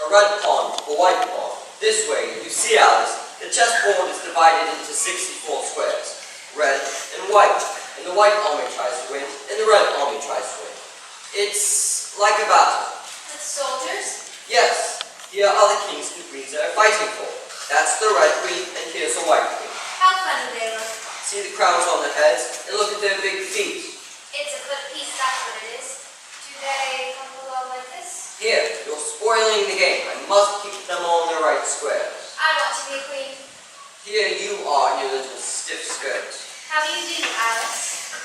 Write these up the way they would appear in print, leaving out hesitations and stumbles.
a red pawn, a white pawn. This way, you see, Alice, the chessboard is divided into 64 squares, red and white, and the white army tries to win, and the red army tries to win. It's like a battle. With soldiers? Yes, here are the kings and queens that are fighting for. That's the red queen, and here's the white queen. How funny they look. See the crowns on their heads, and look at their big feet. It's a foot piece, that's what it is. Do they come along like this? Here, you're spoiling the game. I must keep them on their right squares. I want to be a queen. Here you are in your little stiff skirt. How do you do, Alice?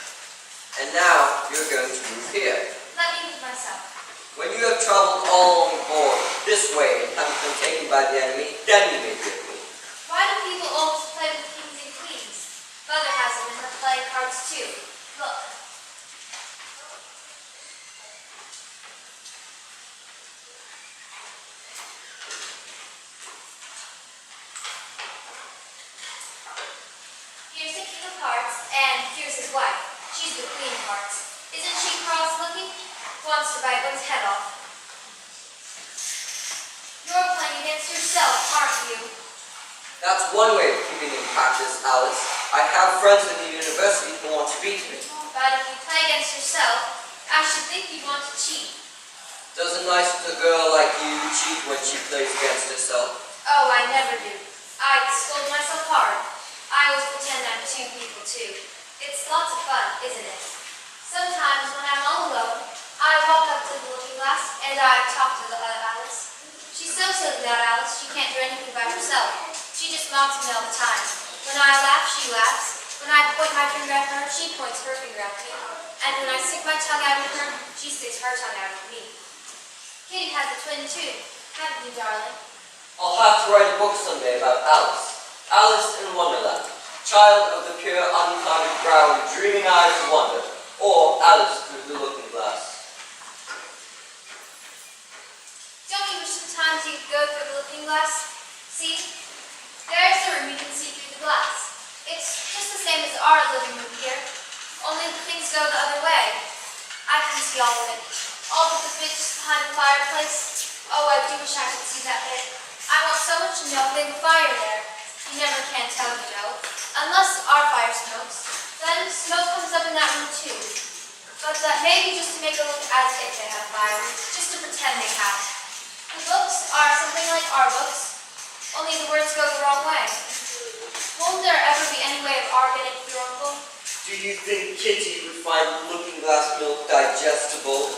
And now you're going to move here. Let me move myself. When you have traveled all along the board this way and haven't been taken by the enemy, then you may be a queen. Why do people always play with kings and queens? Mother has them in her playing cards too. Look. Here's the king of hearts, and here's his wife. She's the queen of hearts. Isn't she cross-looking? Wants to bite one's head off. You're playing against yourself, aren't you? That's one way of keeping in practice, Alice. I have friends in the university who want to beat me. But if you play against yourself, I should think you'd want to cheat. Does a nice little girl like you cheat when she plays against herself? Oh, I never do. I scold myself hard. I always pretend I'm two people too. It's lots of fun, isn't it? Sometimes when I'm all alone, I walk up to the looking glass and I talk to the other Alice. She's so silly, that Alice, she can't do anything by herself. She just mocks me all the time. When I laugh, she laughs. When I point my finger at her, she points her finger at me. And when I stick my tongue out at her, she sticks her tongue out at me. Kitty has a twin too, haven't you, darling? I'll have to write a book someday about Alice. Alice in Wonderland. Child of the pure, unclouded brow and dreaming eyes of wonder. Or Alice through the looking glass. Don't you wish sometimes you could go through the looking glass? See? There's the room you can see through the glass. It's just the same as our living room here, only the things go the other way. I can see all of it. All but the bit just behind the fireplace. Oh, I do wish I could see that bit. I want so much to know there's a fire there. You never can tell, you know. Unless our fire smokes. Then smoke comes up in that room too. But that may be just to make it look as if they have fire. Just to pretend they have. The books are something like our books. Only the words go the wrong way. Won't there ever be any way of our getting through, Uncle? Do you think Kitty would find looking glass milk digestible?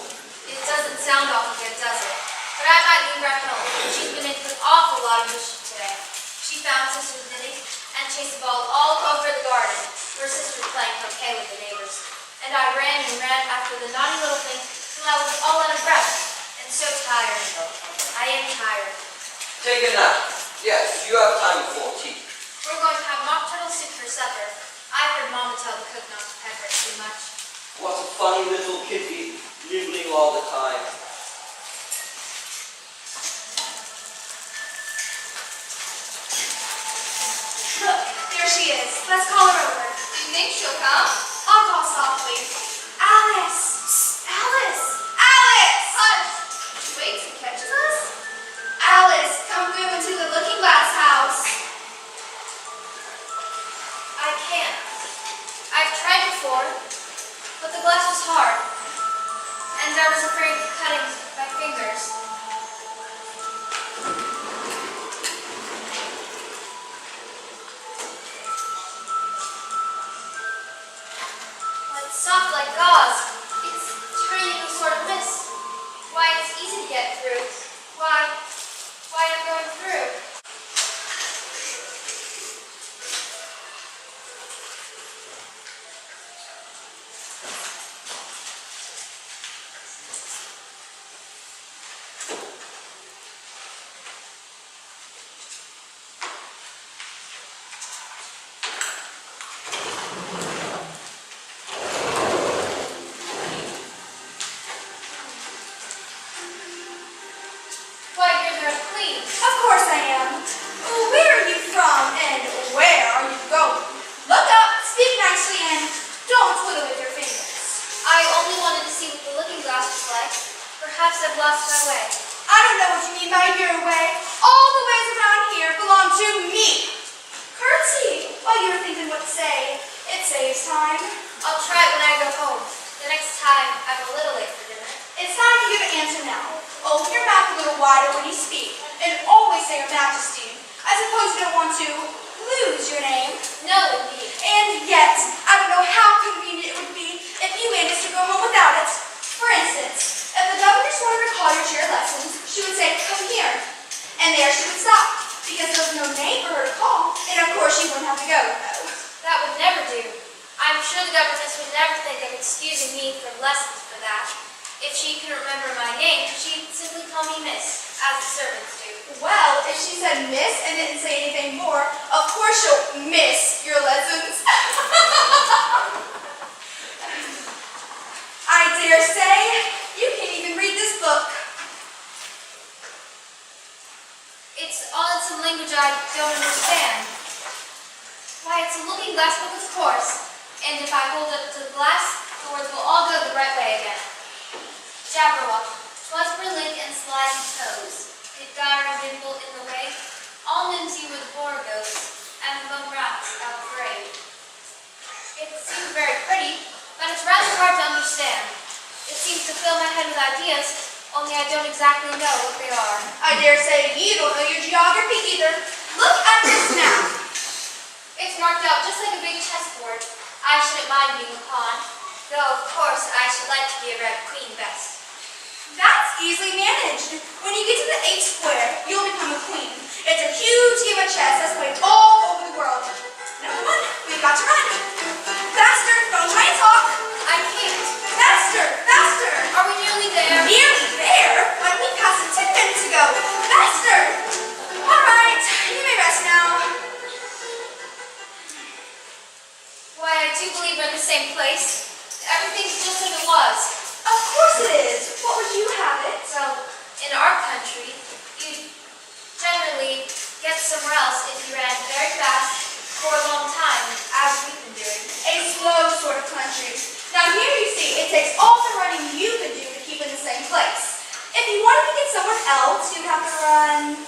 It doesn't sound awful good, does it? But I might leave her at home. She's been into an awful lot of mischief today. She found Sister's knitting and chased the ball all over the garden. Her sister was playing croquet with the neighbors. And I ran and ran after the naughty little thing till I was all out of breath and so tired. I am tired. Take a nap. Yes, you have time before tea. We're going to have mock turtle soup for supper. I heard Mama tell the cook not to pepper it too much. What a funny little kitty, nibbling all the time. Look, there she is. Let's call her over. Do you think she'll come? I'll call softly. Alice! Psst. Alice! Alice! Hush! She waits and catches us? Alice, come through into the looking glass house. I can't. I've tried before, but the glass was hard, and I was afraid of cutting my fingers. Well, it's soft like gauze. It's turning into a sort of mist. Why, it's easy to get through. Why I'm going through. Why, you're the queen. Of course I am. Where are you from and where are you going? Look up, speak nicely, and don't twiddle with your fingers. I only wanted to see what the looking glass was like. Perhaps I've lost my way. I don't know what you mean by your way. All the ways around here belong to me. Curtsy, while you were thinking what to say. It saves time. I'll try it when I go home. The next time I'm a little late for dinner. It's time for you to answer now. Open your mouth a little wider when you speak, and always say Your Majesty. I suppose you don't want to lose your name. No, indeed. And yet, I don't know how convenient it would be if you managed to go home without it. For instance, if the governess wanted to call you to your lessons, she would say, come here. And there she would stop, because there was no name for her to call, and of course she wouldn't have to go, though. That would never do. I'm sure the governess would never think of excusing me from lessons for that. If she couldn't remember my name, she'd simply call me Miss, as the servants do. Well, if she said miss and didn't say anything more, of course she'll miss your lessons. I dare say you can't even read this book. It's all in some language I don't understand. Why, it's a looking glass book, of course. And if I hold it to the glass, the words will all go the right way again. Jabberwock, 'twas brilliant and sliding toes, did gyre and dimple in the way, all mimsy where the boar goes, and the bone rats outgrayed. It seems very pretty, but it's rather hard to understand. It seems to fill my head with ideas, only I don't exactly know what they are. I dare say you don't know your geography either. Look at this map. It's marked out just like a big chessboard. I shouldn't mind being a pawn, though of course I should like to be a red queen best. That's easily managed. When you get to the 8th square, you'll become a queen. It's a huge game of chess that's played all over the world. Now come on, we've got to run. Faster, don't try and talk. I can't. Faster, faster. Are we nearly there? Nearly there? Why, we passed it 10 minutes ago. Faster. All right, you may rest now. Why, I do believe we're in the same place. Everything's just as it was. Of course it is. What would you have it? Well, in our country, you'd generally get somewhere else if you ran very fast for a long time, as we've been doing. A slow sort of country. Now here you see, it takes all the running you could do to keep in the same place. If you wanted to get somewhere else, you'd have to run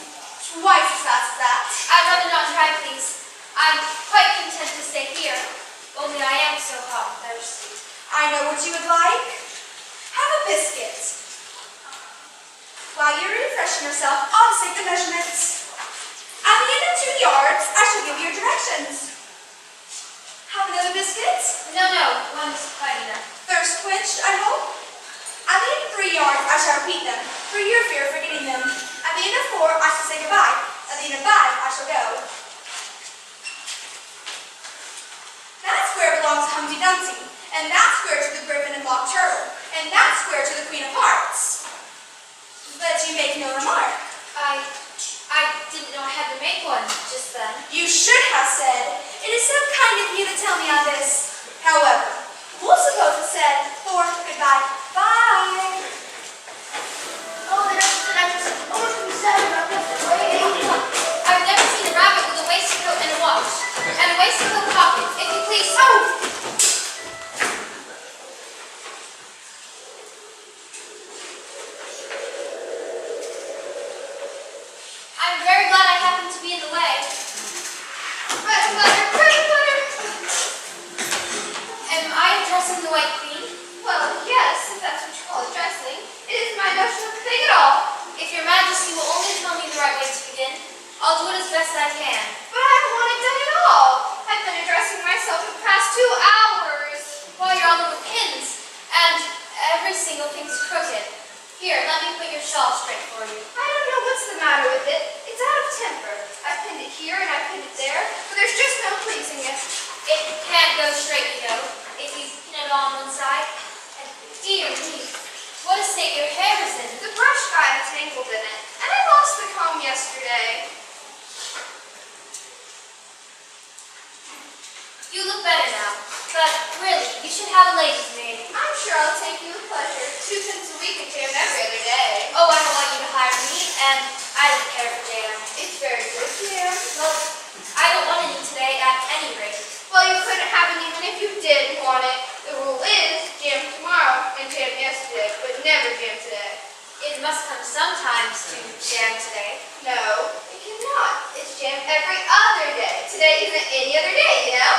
twice as fast as that. I'd rather not try, please. I'm quite content to stay here, only I am so hot and thirsty. I know what you would like. Have a biscuit. While you're refreshing yourself, I'll just take the measurements. At the end of 2 yards, I shall give you your directions. Have another biscuit? No, one's quite enough. Thirst quenched, I hope? At the end of 3 yards, I shall repeat them, for your fear of forgetting them. At the end of 4, I shall say goodbye. At the end of 5, I shall go. That square belongs to Humpty Dumpty, and that square to the Griffin and Mock Turtle, and that square to the Queen of Hearts. But you make no remark. I didn't know I had to make one just then. You should have said, it is so kind of you to tell me on this. However, we'll suppose it said, for goodbye, bye. Oh, I'm just overly sad about this. I've never seen a rabbit with a waistcoat and a watch, and a waistcoat pocket, if you please. Oh! I'm very glad I happened to be in the way. Bread and butter, bread and butter. Am I addressing the White Queen? Well, yes, if that's what you call addressing. It is my notion of the thing at all. If your Majesty will only tell me the right way to begin, I'll do it as best I can. But I haven't wanted done at all. I've been addressing myself for the past 2 hours. Well, you're all over pins, and every single thing's crooked. Here, let me put your shawl straight for you. I don't know what's the matter with it. It's out of temper. I've pinned it here and I've pinned it there, but there's just no pleasing it. It can't go straight, you know, if you pin it on one side. And dear me, what a state your hair is in. The brush got entangled in it, and I lost the comb yesterday. You look better now, but really, you should have a lady's maid. I'm sure I'll take you with pleasure. 2 cents a week and jam every other day. Oh, I don't want you to hire me, and I don't care for jam. It's very good, Jam. Well, must come sometimes to jam today. No, it cannot. It's jam every other day. Today isn't any other day, you know?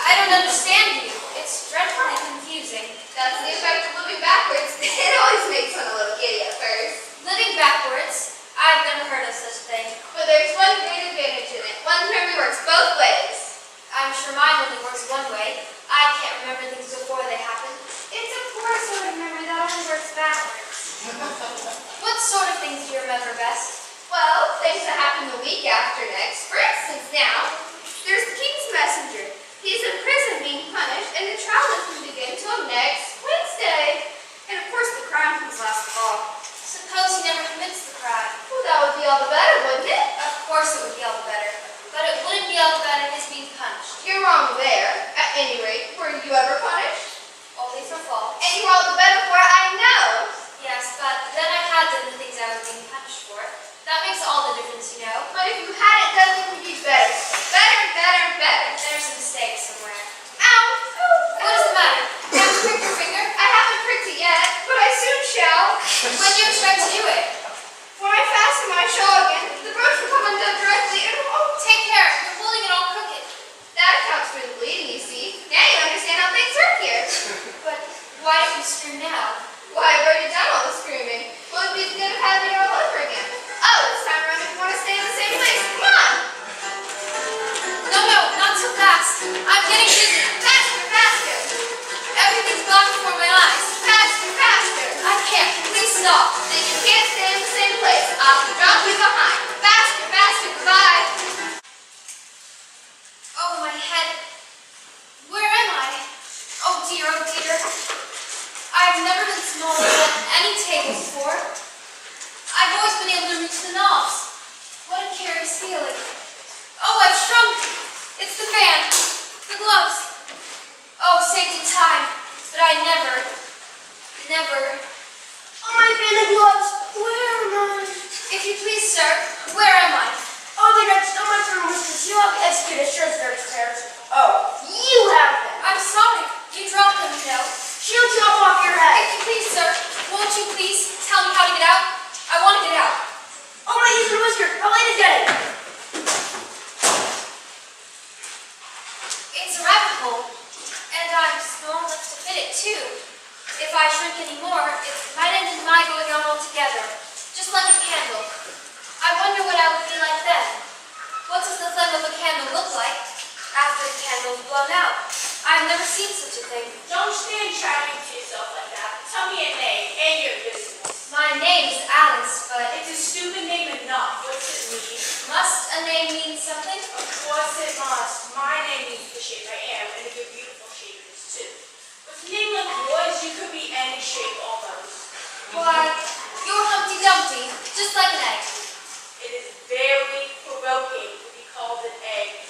I don't understand you. It's dreadfully confusing. That's the effect of living backwards. It always makes one a little giddy at first. Living backwards? I've never heard of such a thing. But there's one great advantage in it. One's memory works both ways. I'm sure mine only works one way. I can't remember things before they happen. It's a poor sort of memory that only works backwards. What sort of things do you remember best? Well, things that happen the week after next. For instance, now, there's the king's messenger. He's in prison being punished, and the trial doesn't begin till next Wednesday. And of course, the crime comes last of all. Suppose he never commits the crime. Well, that would be all the better, wouldn't it? Of course it would be all the better. But it wouldn't be all the better his being punished. You're wrong there. At any rate, were you ever punished? Only for fault. And you were all the better for it, I know. Yes, but then I had done the things I was being punished for. That makes all the difference, you know. But if you hadn't done it, would be better. Better and better and better. There's a mistake somewhere. Ow! What is the matter? Have you pricked your finger? I haven't pricked it yet, but I soon shall. When do you expect to do it? When I fasten my shawl again, the brooch will come undone directly and Take care, you're holding it all crooked. that accounts for the bleeding, you see. Now you understand how things work here. But why don't you scream now? Why, I've already done all the screaming. What would be the good of having it all over again? Oh, this time around you want to stay in the same place. Come on! No, not so fast. I'm getting dizzy. Faster, faster! Everything's black before my eyes. Faster, faster! I can't. Please stop. Then you can't stay in the same place. I'll drop you behind. Faster, faster, goodbye! Oh, my head. Where am I? Oh dear, oh dear. I've never been smaller than any table before. I've always been able to reach the knobs. What a curious feeling. Oh, I've shrunk. It's the fan. The gloves. Oh, saved in time. But I never. Oh, my fan and gloves! Where am I? If you please, sir, where am I? Oh, they got so much room, Mrs. You have executed shirts very scarce. Oh, you have them. I'm sorry. You dropped them, you know. She'll chop off your head. If you please, sir, won't you please tell me how to get out? I want to get out. Oh, my ears and whiskers. How late is getting? It's a rabbit hole, and I'm small enough to fit it too. If I shrink any more, it might end in my going out altogether, just like a candle. I wonder what I would be like then. What does the flame of a candle look like after the candle's blown out? I've never seen such a thing. Don't stand chatting to yourself like that. Tell me a name and your business. My name's Alice, but It's a stupid name enough. What's it mean? must a name mean something? Of course it must. My name means the shape I am, and a good beautiful shape it is too. With a name like yours, you could be any shape almost. Why, you're Humpty Dumpty, just like an egg. It is very provoking to be called an egg.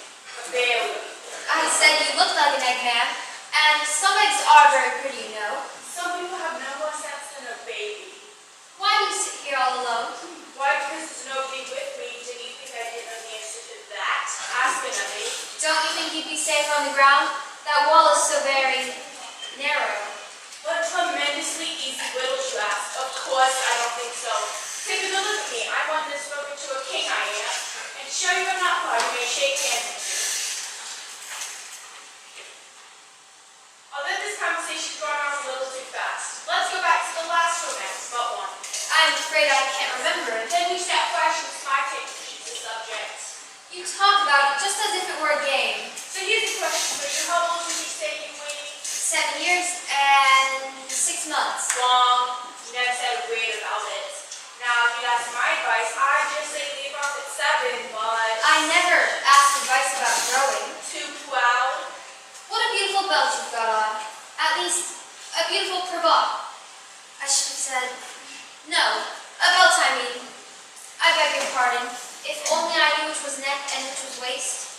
Very. I said you looked like an egg man, and some eggs are very pretty, you know. Some people have no more sense than a baby. Why do you sit here all alone? Why? Because there's nobody with me. Did you think I didn't know the answer to that? Ask another. Don't you think you'd be safe on the ground? That wall is so very narrow. What a tremendously easy riddle you ask. Of course, I don't think so. Take a good look at me. I want this spoken to a king, I am. And show you I'm not proud. You may shake hands with me. Although this conversation's gone on a little too fast, let's go back to the last romance, but one. I'm afraid I can't remember it. Then we sat flashing my tape to choose the subject. You talk about it just as if it were a game. So here's the question for you. How old did you say you weighed? 7 years and 6 months. Wrong. You never said a word about it. Now, if you'd ask my advice, I'd just say leave off at 7, but... I never asked advice about growing. Too proud. What a beautiful belt you've got on. At least, a beautiful cravat. I should have said, no, a belt I mean. I beg your pardon. If only I knew which was neck and which was waist.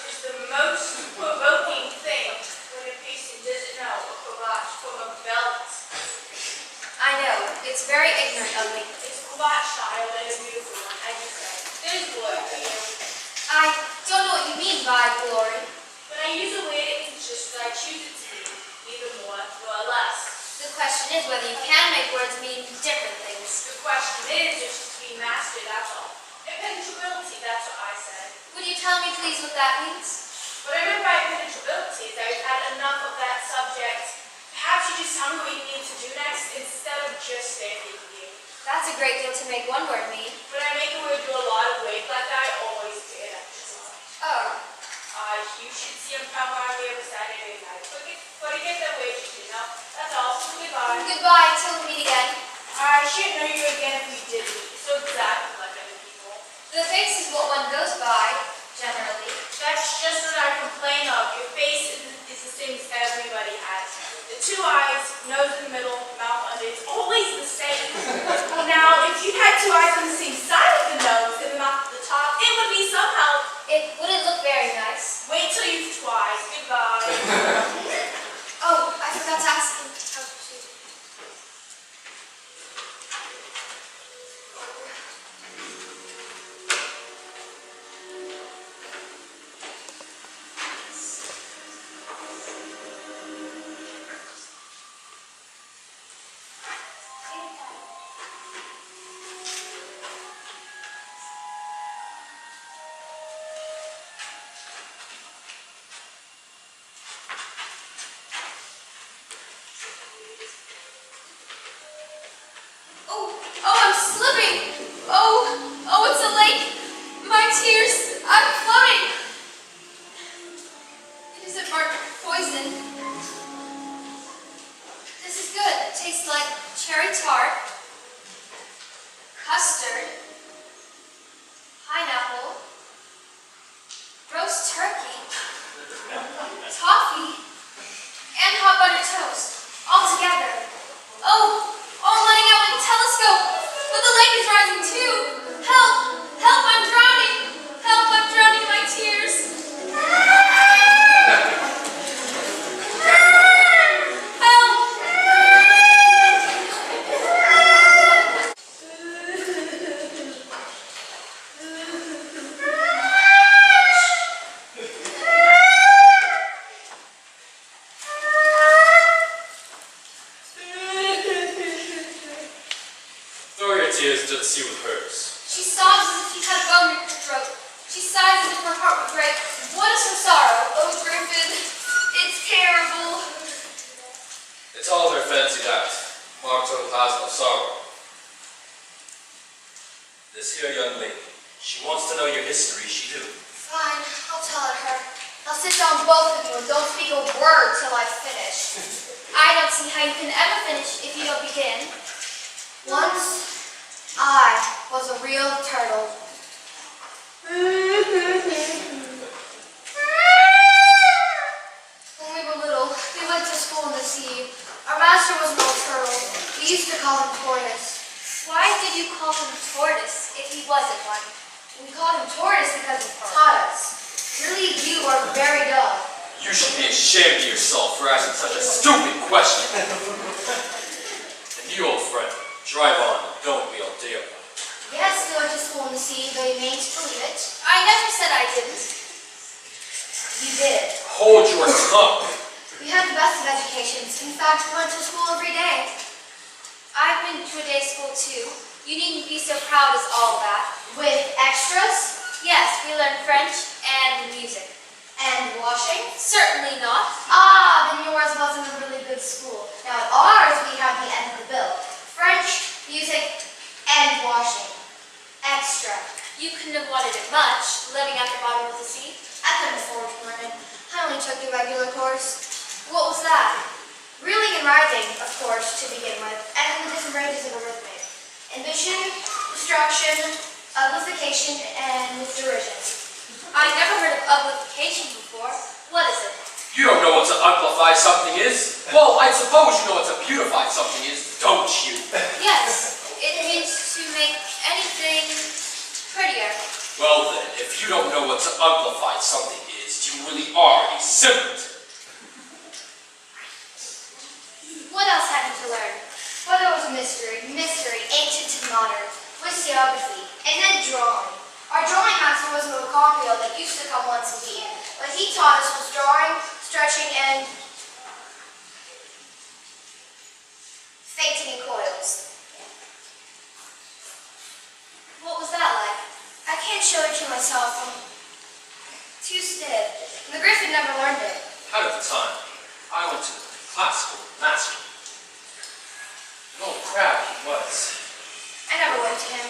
It's the most provoking thing when a person doesn't know a cravat from a belt. I know, it's very ignorant of me. It's a cravat style and a beautiful one, as you said. There's glory for you. I don't know what you mean by glory. When I use a word, it means just what I choose it to mean, neither more nor less. The question is whether you can make words mean different things. is. The question is if she's being mastered, that's all. Impenetrability, that's what I said. Would you tell me, please, what that means? What I meant by impenetrability is that we've had enough of that subject. Perhaps you just tell me what you need to do next instead of just standing here. That's a great deal to make one word mean. When I make a word do a lot of weight like that, I always get exercise. Oh, You should see him come by me every Saturday night. But to get that wages, you know. That's all. So goodbye. goodbye until we meet again. I shouldn't know you again if we did meet. So exactly like other people. The face is what one goes by, generally. That's just what I complain of. Your face is the same as everybody has. The two eyes, nose in the middle, mouth under. It's always the same. Now, if you had two eyes on the same side of the nose and the mouth at the top, it would be some help. It wouldn't look very nice. Wait till you've twice. Goodbye. Oh, I forgot to ask you. Oh, shoot. Oh, I'm slipping. Oh, it's a lake. My tears, I'm floating. It isn't marked poison. This is good. It tastes like cherry tart, custard, pineapple, roast turkey, toffee, and hot buttered toast, all together. Oh, I'm letting out my telescope, but the lake is rising too. Help! Help! I'm drowning! Help! I'm drowning in my tears. Help! Throw your tears into the sea with hers. She sobs as if she had a bone in her throat. She sighs as if her heart would break. What is her sorrow? Oh, Griffin, it's terrible. It's all her fancied act. Martel has no sorrow. This here young lady, she wants to know your history, she do. Fine, I'll tell it her. Now sit down, both of you, and don't speak a word till I finish. I don't see how you can ever finish if you don't begin. Once, I was a real turtle. When we were little, we went to school in the sea. Our master was an old turtle. We used to call him Tortoise. Why did you call him Tortoise if he wasn't one? We called him Tortoise because he taught us. Really, you are very dull. You should be ashamed of yourself for asking such a stupid question. And you, old friend, drive on. Don't be all day about it. Yes, we went to school in the sea, though you mayn't believe it. I never said I didn't. You did. Hold your tongue. We had the best of educations. In fact, we went to school every day. I've been to a day school too. You needn't be so proud as all that. With extras? Yes, we learned French and music. And washing? Certainly not. Ah, then yours wasn't a really good school. Now at ours, we have the end of the bill. French, music, and washing. Extra. You couldn't have wanted it much, living at the bottom of the sea. I couldn't afford to learn it. I only took the regular course. What was that? Reeling and writing, of course, to begin with, and the different branches of arithmetic. Addition, subtraction, uglification, and derision. I never heard of uglification before. What is it? You don't know what to uglify something is? Well, I suppose you know what to beautify something is, don't you? Yes, it means to make anything prettier. Well then, if you don't know what to uglify something is, you really are a simpleton. What else had you to learn? Well, there was mystery, ancient to modern, physiography, and then drawing. Our drawing master was a Cargill that used to come once a week. What he taught us was drawing, stretching, and fainting in coils. myself. I'm too stiff. And the Griffin never learned it. Out of the time, I went to classical master. An old crab he was. I never went to him.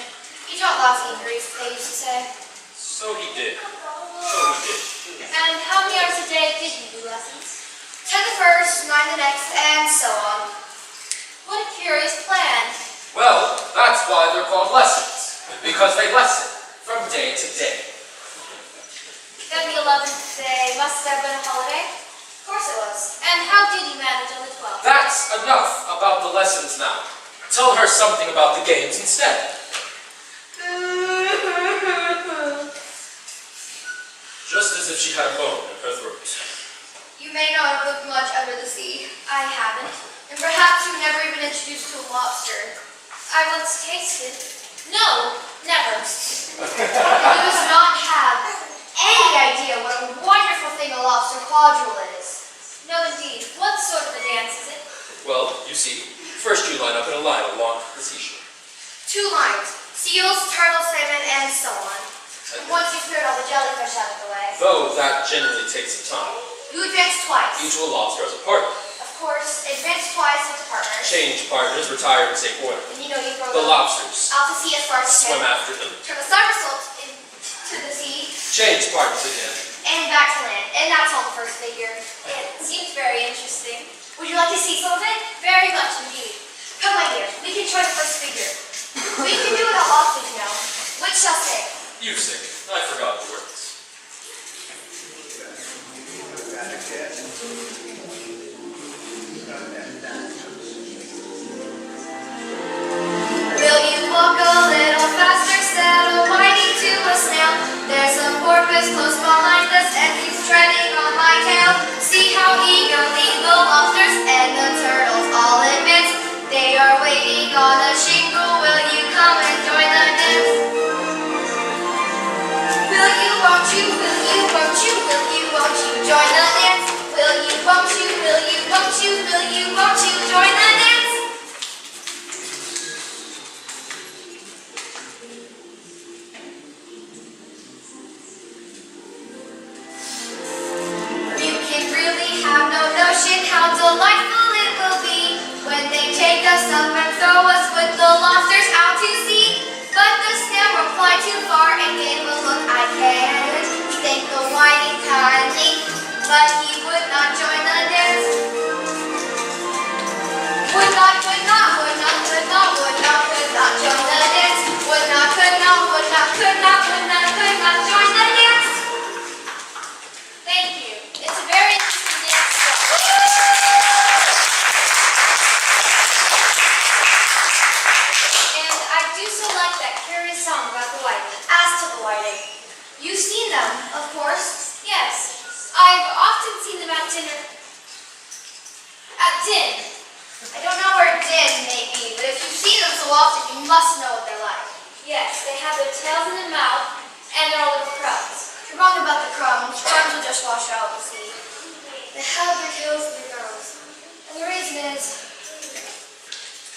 He taught lousy in Greece, they used to say. So he did. And how many hours a day did you do lessons? 10 the first, 9 the next, and so on. What a curious plan. Well, that's why they're called lessons. Because they lesson from day to day. Then the 11th day must have been a holiday? Of course it was. And how did you manage on the 12th? That's enough about the lessons now. Tell her something about the games instead. Just as if she had a bone in her throat. You may not have lived much under the sea. I haven't. And perhaps you've never even introduced to a lobster. I once tasted. No, never. You does not have any idea what a wonderful thing a lobster quadrille is. No, indeed. What sort of a dance is it? Well, you see, first you line up in a line along the seashore. 2 lines. Seals, turtles, salmon, and so on. And once you've cleared all the jellyfish out of the way, Though that generally takes some time. you advance twice. Each of the lobster has a partner. Of course, advance twice with the partners. Change partners, retire in safe order. And you know you throw The them lobsters out to sea as far as you swim can. after them. Turn a somersault into the sea Change partners again. and back to land. And that's all the first figure. It seems very interesting. Would you like to see some of it? Very much indeed. Come, my dear. We can try the first figure. We can do it how often, you know. Which shall say? You sing. I forgot the words. Will you walk a little faster, settle whining to a snail? There's a porpoise close behind us and he's treading on my tail. See how eagerly the lobsters and the turtles all advance. They are waiting on a shingle. Will you come and join the dance? Will you, won't you, will you, won't you, will you, won't you join the dance? Will you, won't you, will you, won't you, will you, won't you join the dance? You can really have no notion how delightful it will be when they take us up and throw us with the lobsters out to sea. But the snail replied too far and gave a look I can't thank the whining kindly, but he would not join the dance. Would not, could not, would not, could not, would not, could not join the dance. Would not, could not, would not, could not, would not, could not join the dance. Thank you. It's a very interesting dance. And I do so like that curious song about the whiting. As to the whiting, you've seen them, of course. Yes, I've often seen them at dinner. At din. I don't know where din may be, but if you've seen them so often, you must know what they're like. Yes, they have their tails in their mouth, and they're all little crumbs. You're wrong about the crumbs. Crumbs will just wash out, you see. They have their tails and their gums. And the reason is...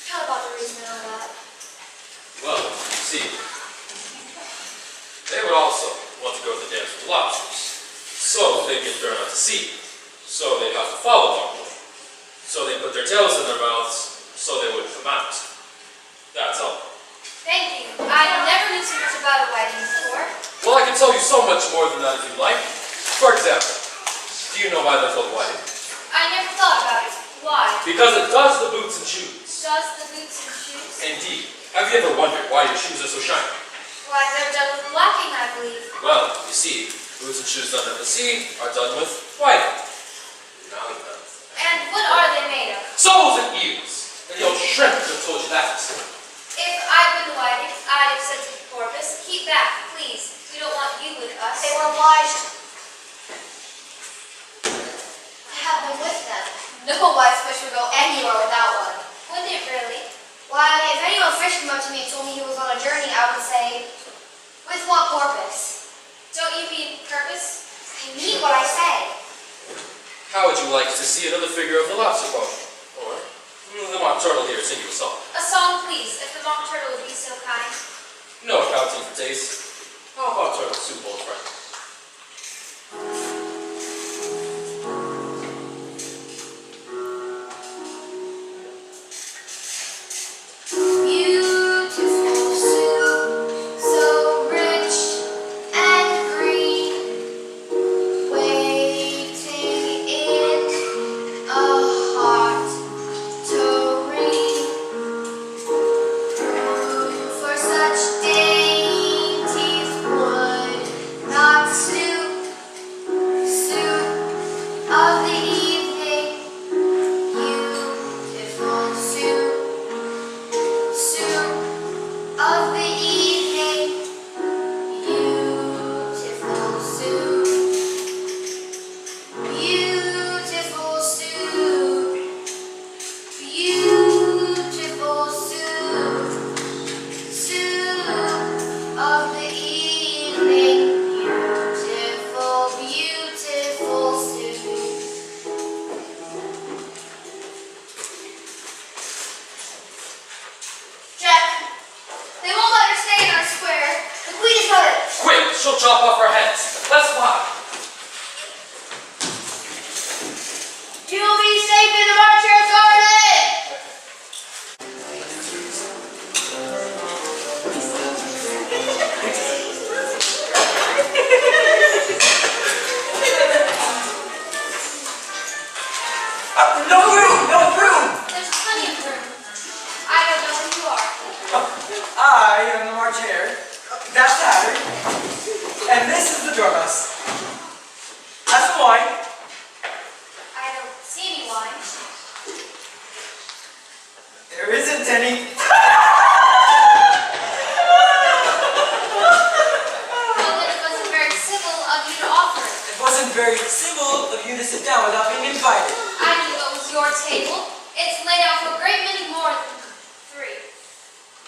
Tell about the reason and all that. Well, you see, they would also want to go to the dance with the lobsters. So they'd get thrown out to sea. So they'd have to follow them. So they put their tails in their mouths so they wouldn't come out. That's all. Thank you. I never knew so much about a whiting before. Well, I can tell you so much more than that if you like. For example, do you know why they're called whiting? I never thought about it. Why? Because it does the boots and shoes. Does the boots and shoes? Indeed. Have you ever wondered why your shoes are so shiny? Why, they're done with blacking, I believe. Well, you see, boots and shoes done at the sea are done with whiting. Now you know. And what are they made of? Soles and ears. And the old shrimp would have told you that. If I'd been the whiting, I'd have said to the porpoise, keep back, please. We don't want you with us. They were obliged to have them with them. No wise fish would go anywhere without one. Wouldn't it really? Why, if anyone fished came up to me and told me he was on a journey, I would say, with what purpose? Don't you mean purpose? I mean what I say. How would you like to see another figure of the lobster boat? Or the mock turtle here sing you a song? A song, please, if the mock turtle would be so kind. No accounting for taste. How about turtles? soup, old friend. Beautiful soup, so rich and green, waiting in a hot tureen. Room for such dainties would not stoop. Soup of the evening, beautiful soup. Soup of the evening, beautiful soup. Beautiful soup, beautiful soup. Soup of the evening, beautiful, beautiful soup. Jack, they won't let her stay in our square. The queen is hurt. Quick, she'll chop off our heads. Let's fly. You'll be safe in the Marcher Garden! No room! No room! There's plenty of room. I don't know who you are. I am the March Hare. That's Hattie. And this is the dormouse. Have some wine. I don't see any wine. There isn't any. Well, then it wasn't very civil of you to offer it. It wasn't very civil of you to sit down without being invited. I knew it was your table. It's laid out for a great many more than 3.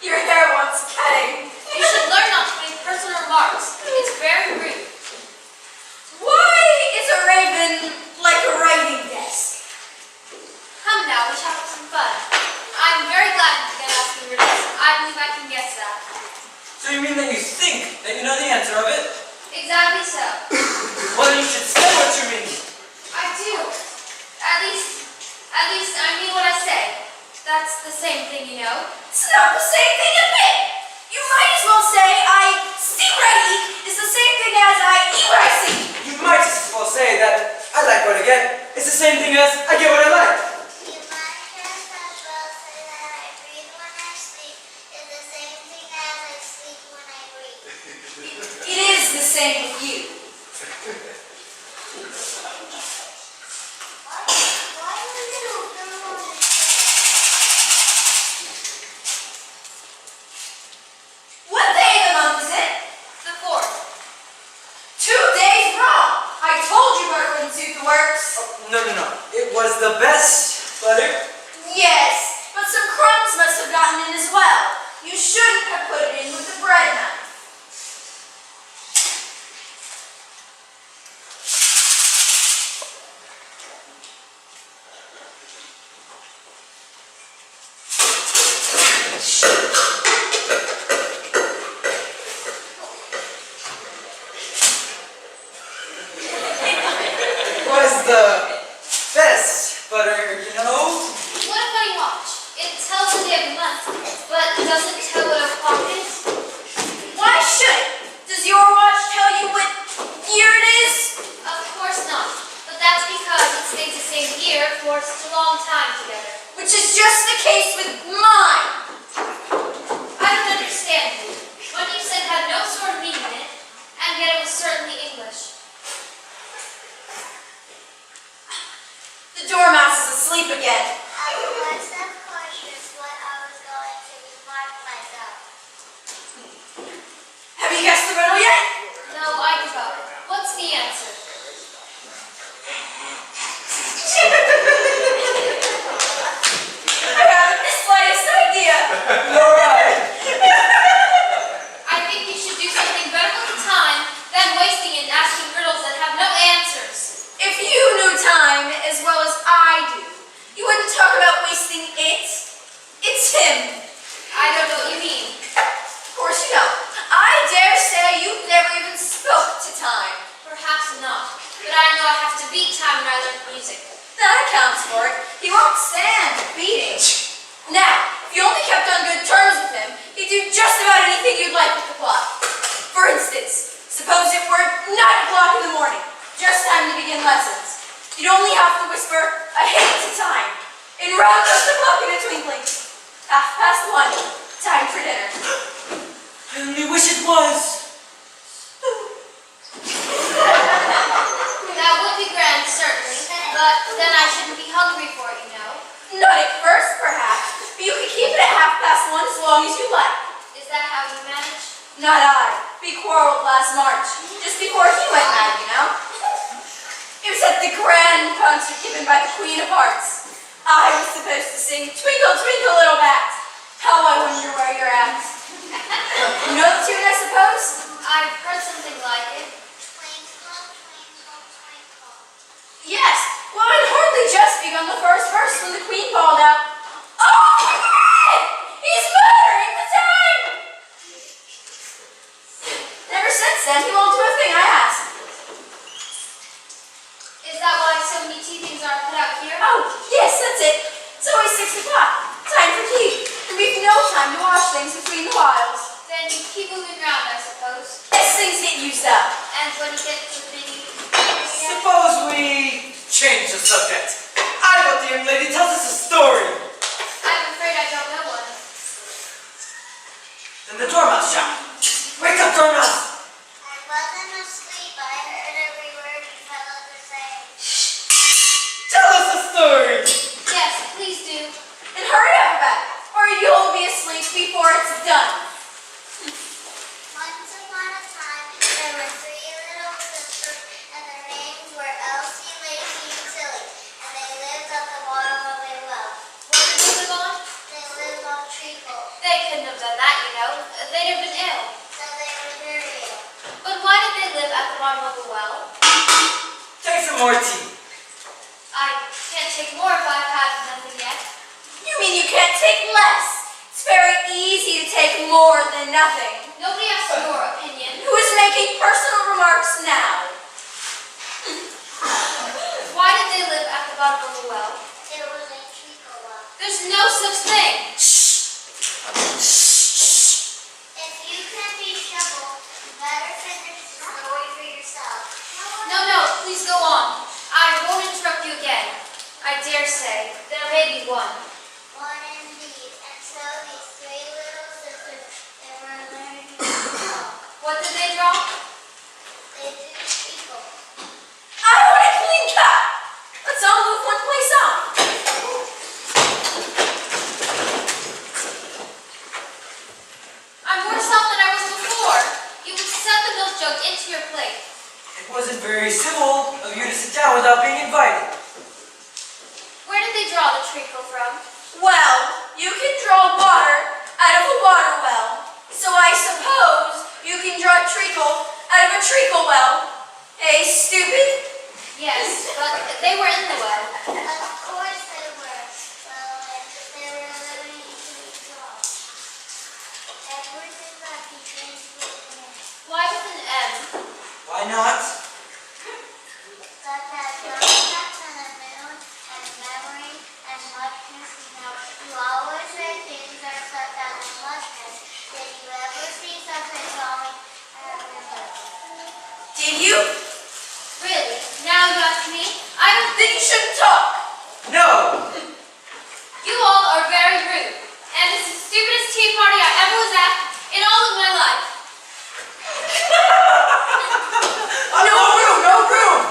Your hair wants cutting. You should learn not to make personal remarks. It's very rude. Why is a raven like a writing desk? Come now, we shall have some fun. I'm very glad to get asked me riddles. I believe I can guess that. So you mean that you think that you know the answer of it? Exactly so. Well, then you should say what you mean. I do. At least I mean what I say. That's the same thing, you know. It's not the same thing a bit. You might as well say I see what I eat is the same thing as I eat what I see. You might just as well say that I like what I get. It's the same thing as I get what I like. You might just as well say that I breathe when I sleep is the same thing as I sleep when I breathe. It is the same with you. Why are you doing What day of the month is it? The 4th. 2 days wrong. I told you butter wouldn't suit the works. No. It was the best butter. Yes, but some crumbs must have gotten in as well. You shouldn't have put it in with the bread knife. It was the best butter, you know? What a funny watch. It tells the day of the month, but doesn't tell what o'clock it is. Why should it? Does your watch tell you what year it is? Of course not. But that's because it stays the same year for such a long time together. Which is just the case with mine. but I know I have to beat time when I learn music. That accounts for it. He won't stand beating. Now, if you only kept on good terms with him, he'd do just about anything you'd like with the clock. For instance, suppose it were 9 o'clock in the morning, just time to begin lessons. You'd only have to whisper a hint to time, and round goes the clock in a twinkling. 1:30, time for dinner. I only wish it was. That would be grand, certainly, but then I shouldn't be hungry for it, you know. Not at first, perhaps, but you could keep it at 1:30 as long as you like. Is that how you manage? Not I. We quarreled last March, just before he went mad, you know. It was at the grand concert given by the Queen of Hearts. I was supposed to sing Twinkle, Twinkle, Little Bat. How I wonder where you're at. You know the tune, I suppose? I've heard something like it. Twinkle, twinkle, twinkle. Yes. Well, I'd hardly just begun the first verse when the Queen called out, "Oh, my God! He's murdering the time!" Ever since then, he won't do a thing I ask. Is that why so many tea things are put out here? Oh, yes, that's it. It's always 6 o'clock. Time for tea. And we've no time to wash things between the whiles. Then you keep moving around, I suppose. As things get used up. And when you get to the menu, Suppose we change the subject. I bet the young lady tells us a story. I'm afraid I don't know one. Then the dormouse shop. Wake up, dormouse! I wasn't asleep. I heard every word you fellows were saying. Tell us a story! Yes, please do. And hurry up about it, or you'll be asleep before it's done. Once upon a time, there were 3 little sisters, and their names were Elsie, Lacey, and Tilly, and they lived at the bottom of a well. What did they live on? They lived on treacle, They couldn't have done that, you know. They'd have been ill. so they were very ill. But why did they live at the bottom of a well? Take some more tea. I can't take more if I've had nothing yet. You mean you can't take less? It's very easy to take more than nothing. Nobody asked your opinion. Who is making personal remarks now? Why did they live at the bottom of a well? It was a treacle well. There's no such thing. If you can be shoveled, you better finish the story for yourself. No, please go on. I won't interrupt you again. I dare say there may be one. One indeed, and so these 3 little sisters, they were learning to draw. What did they draw? They do treacle. I want a clean cut. Let's all move one place on. I'm worse off than I was before. You would set the milk jug into your plate. It wasn't very civil of you to sit down without being invited. Where did they draw the treacle from? Well, you can draw water out of a water well. So I suppose you can draw treacle out of a treacle well. Hey, stupid? Yes, but they were in the well. Of course they were. Well, they were learning to draw. Edward did not be trained to be a man. Why with an M? Why not? Such as contact and the moon and memory and muchness. Now, you always say things are such as muchness. Did you ever see such a drawing? I remember. Did you? Really? Now you ask me? I don't Then you shouldn't talk. No! You all are very rude. And it's the stupidest tea party I ever was at in all of my life. No room! No room!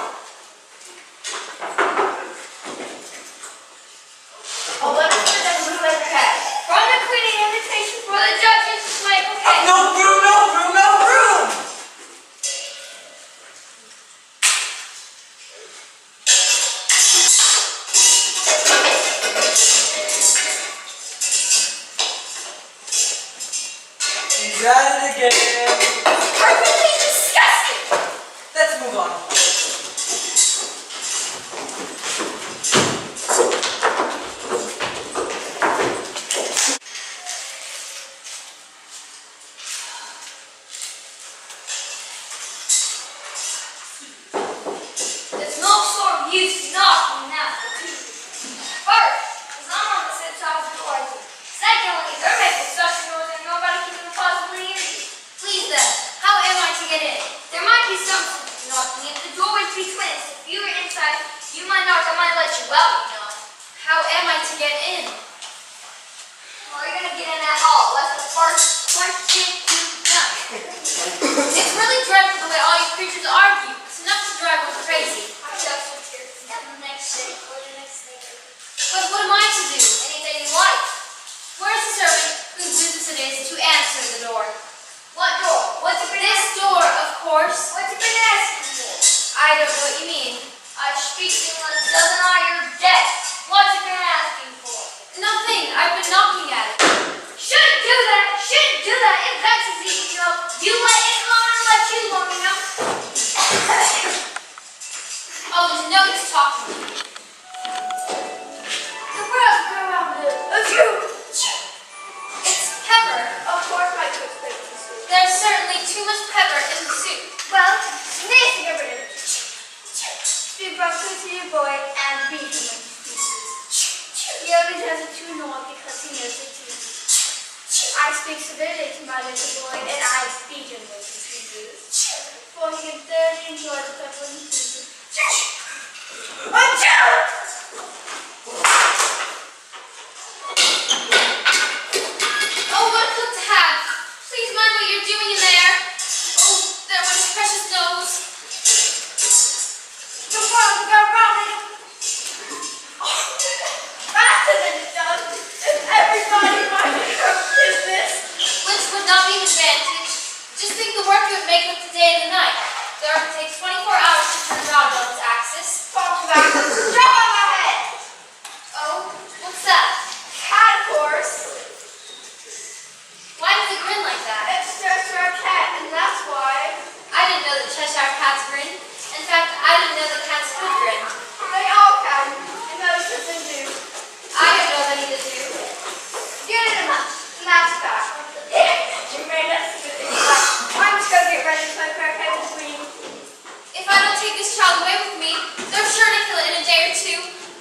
Oh, let's put that blue like that. From the Queen, an invitation for the judges to play. Okay. No room! No room! No room! He's at it again. Perfectly disgusting. Let's move on. Please knock me now for two. First, because I'm on the same side of the door as you. Secondly, they're making such noise that nobody can even possibly hear you. Please then, how am I to get in? There might be something knocking if the doorways be twins. If you were inside, you might knock, I might let you out, you know. How am I to get in? Well, you're gonna get in at all. That's the first question you know. It's really dreadful the way all you creatures argue. It's enough to drive one crazy. I'm just with your next thing. What the next thing? But what am I to do? Anything you like. Where's the servant whose business it is to answer the door? What door? What's it been This asking door, for? of course. What's it been asking for? I don't know what you mean. I speak English, doesn't I? You're deaf. What's it been asking for? Nothing. I've been knocking at it. Shouldn't do that. Shouldn't do that. It vexes you, you know. You let it alone and let you alone, you know. Oh, there's no use talking to me. The world's go around a few. It's pepper. Of course, my cook's great to soup. There's certainly too much pepper in the soup. Well, you need to get rid of it. Be broken to your boy and beat him into pieces. He only does it to annoy because he knows it too. I speak severely to my little boy and I beat him with his pieces. For he can thoroughly enjoy the pepper in the pieces. Oh, what cook to have? Please mind what you're doing in there. Oh, there went his precious nose. The world's go round and faster than it does. If everybody minded her business. Which would not be an advantage. Just think the work it would make with the day and the night. The earth takes 24 hours to turn around on its axis. Talk about it. Drop on my head. Oh, what's that? Cat, of course. Why does it grin like that? It's just for a cat, and that's why. I didn't know that Cheshire cats grin. In fact, I didn't know that cats could grin. They all can, and those that they do. I don't know that either do. Get in the house, and that's back. You made us a good thing. I'm just gonna get ready to play croquet with Queen. If I don't take this child away with me, they're sure to kill it in a day or two.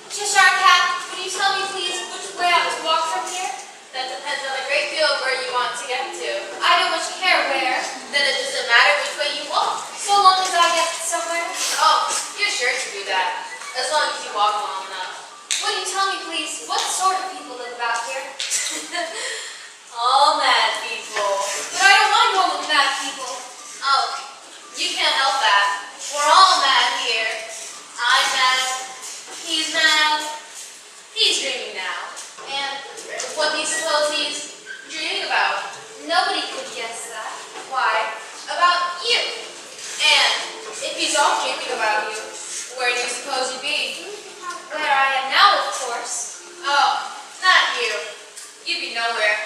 Cheshire cat, would you tell me please which way out to walk from here? That depends on a great deal of where you want to get to. I don't much care where, Then it doesn't matter which way you walk. so long as I get somewhere. Oh, you're sure to do that. As long as you walk long enough. Would you tell me please what sort of people live about here? All mad people. But I don't mind one with mad people. Oh, you can't help that. We're all mad here. I'm mad. He's mad. He's dreaming now. And what do you suppose he's dreaming about? Nobody could guess that. Why, about you. And if he's all dreaming about you, where do you suppose you'd be? Where I am now, of course. Oh, not you. You'd be nowhere.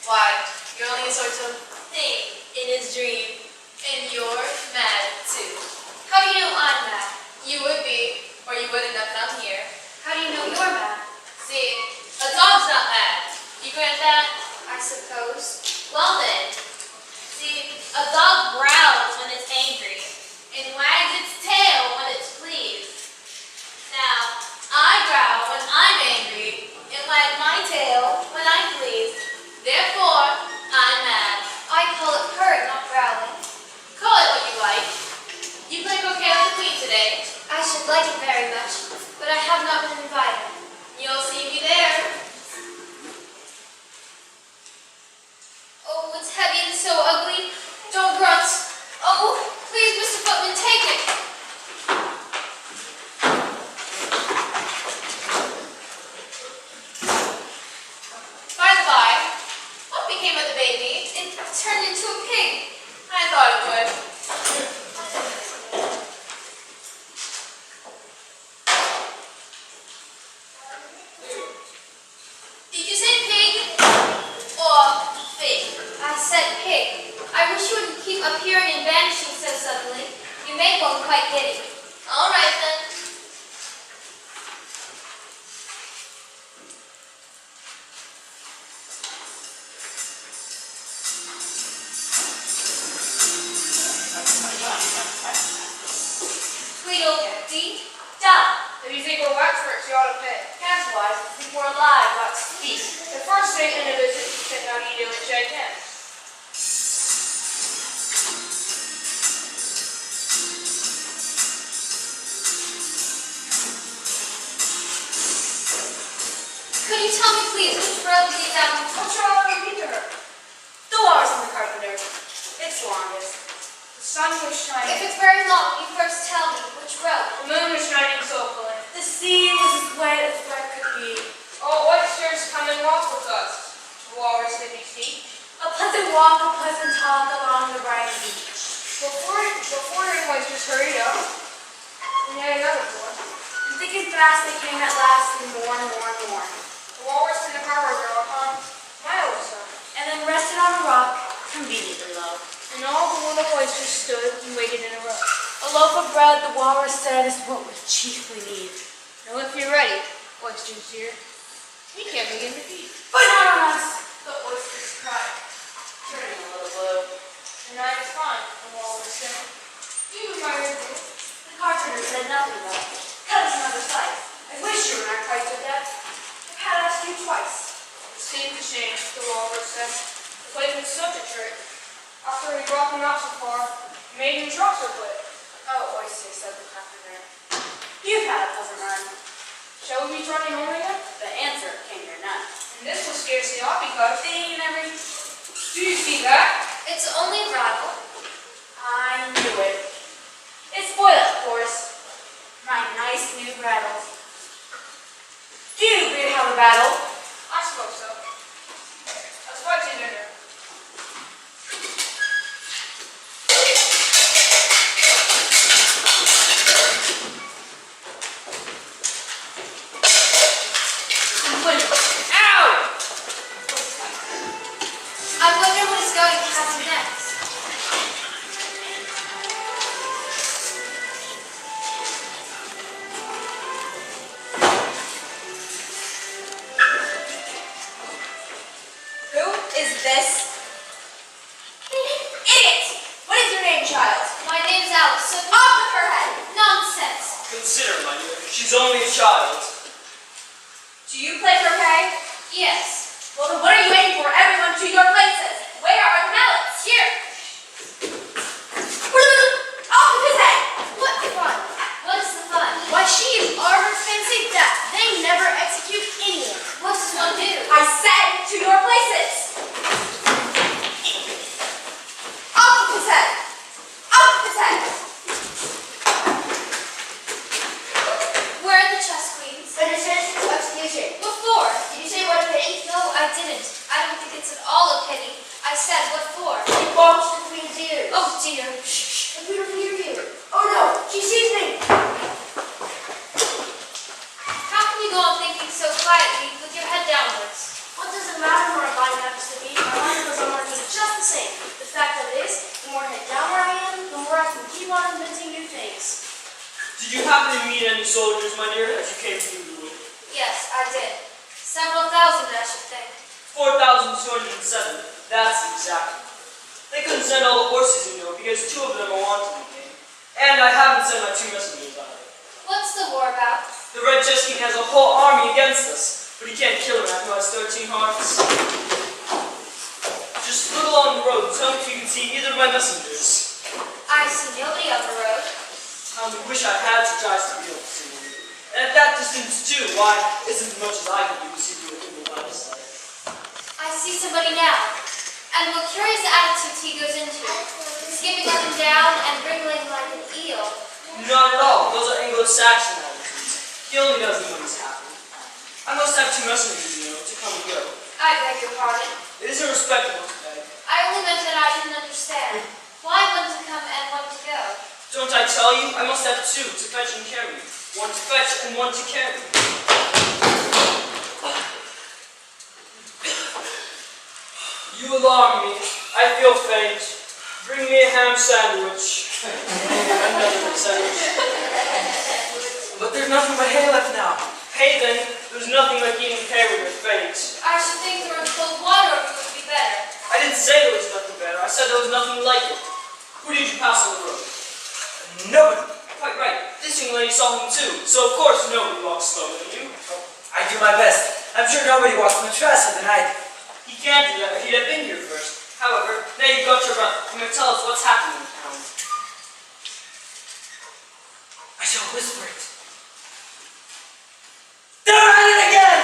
Why, you're only a sort of thing in his dream. And you're mad too. How do you know I'm mad? You would be, or you wouldn't have come here. How do you know you're mad? See, a dog's not mad. You grant that? I suppose. Well then, see, a dog growls when it's angry and wags its tail when it's pleased. Now, I growl when I'm angry and wag my tail when I'm pleased. Therefore, I'm mad. I call it purring, not growling. Call it what you like. You play croquet with the Queen today. I should like it very much, but I have not been invited. You'll see me there. Oh, it's heavy and please, which road leads down? I'll try to repeat to her. The walrus and the carpenter. It's longest. The sun was shining. If it's very long, you first tell me which road. The moon was shining sulkily. The sea was as wet could be. Oh, oysters, come and walk with us. The walrus did each feet. A pleasant walk, a pleasant talk along the bright beach. Before the oysters hurried up, we had another floor. And thick and fast they came at last, and more and more and more. The walrus and the carpenter upon my old son, and then rested on a rock conveniently low. And all the little oysters stood and waited in a row. A loaf of bread, the walrus said, is what we chiefly need. Now if you're ready, oysters dear, we can begin to feed. But not on us, the oysters cried, turning a little blue. The night is fine, the walrus said. You admire this. The carpenter said nothing though. Cut us another slice. I wish you were not quite so deaf. I've had asked you twice. It seemed a shame, the walrus said. The place was such a trick. After we brought them out so far, we made him drop so quick. Oh, oyster, said the carpenter. You've had a pleasant run. Shall we be turning home again? The answer came near none. And this was scarcely off because they never. Do you see that? It's only rattle. I knew it. It's spoiled, of course. My nice new rattles. Do you agree to have a battle? I suppose so. Let's fight together. I wonder what is going to happen next. Who is this? Idiot! What is your name, child? My name's Alice, so Off with her head! nonsense. Consider, my dear, she's only a child. Do you play croquet? Yes. Well, then what are you waiting for? Everyone to your places! Where are the mallets? Here! Off with his head! What fun? What is the fun? Why, she is Arbor's fancy death. They never execute anyone. What does one do? I said to your places! Off with his head! Off with his head! Where are the chess queens? Finish it to execution. What for? Did you say what a pity? No, I didn't. I don't think it's at all a pity. I said, what for? It boxed the queen's ears. Oh dear. Shh! The Peter hear you. Oh no! She sees me! How can you go on thinking so quietly with your head downwards? What does it matter where my mind happens to be? My mind goes on working just the same. The fact of it is, the more head down where I am, the more I can keep on inventing new things. Did you happen to meet any soldiers, my dear, as you came through the wood? Yes, I did. Several thousand, I should think. 4,207. That's exactly. They couldn't send all the horses, you know, because 2 of them are wanted in the game. And I haven't sent my 2 messengers either. What's the war about? The Red Chess King has a whole army against us, but he can't kill him after he has 13 hearts. Just look along the road and tell me if you can see either of my messengers. I see nobody on the road. I wish I had 2 eyes to be able to see you. And at that distance too, why, isn't as much as I can do to see you with the line of sight. I see somebody now. And what curious attitudes he goes into. Skipping up and down and wriggling like an eel. Not at all. Those are Anglo-Saxon attitudes. He only does them when he's happy. I must have 2 messengers, you know, to come and go. I beg your pardon. It isn't respectable to beg. I only meant that I didn't understand. Why one to come and one to go? Don't I tell you? I must have 2 to fetch and carry. 1 to fetch and 1 to carry. You alarm me. I feel faint. Bring me a ham sandwich. Another sandwich. But there's nothing but hay left now. Hey then, there's nothing like eating hay when you're faint. I should think throwing cold water over would be better. I didn't say there was nothing better. I said there was nothing like it. Who did you pass on the road? Nobody. Quite right. This young lady saw him too, so of course nobody walks slower than you. I do my best. I'm sure nobody walks much faster than I do. He can't do that if he'd have been here first. However, now you've got your breath. You may tell us what's happening in town. I shall whisper it. They're at it again!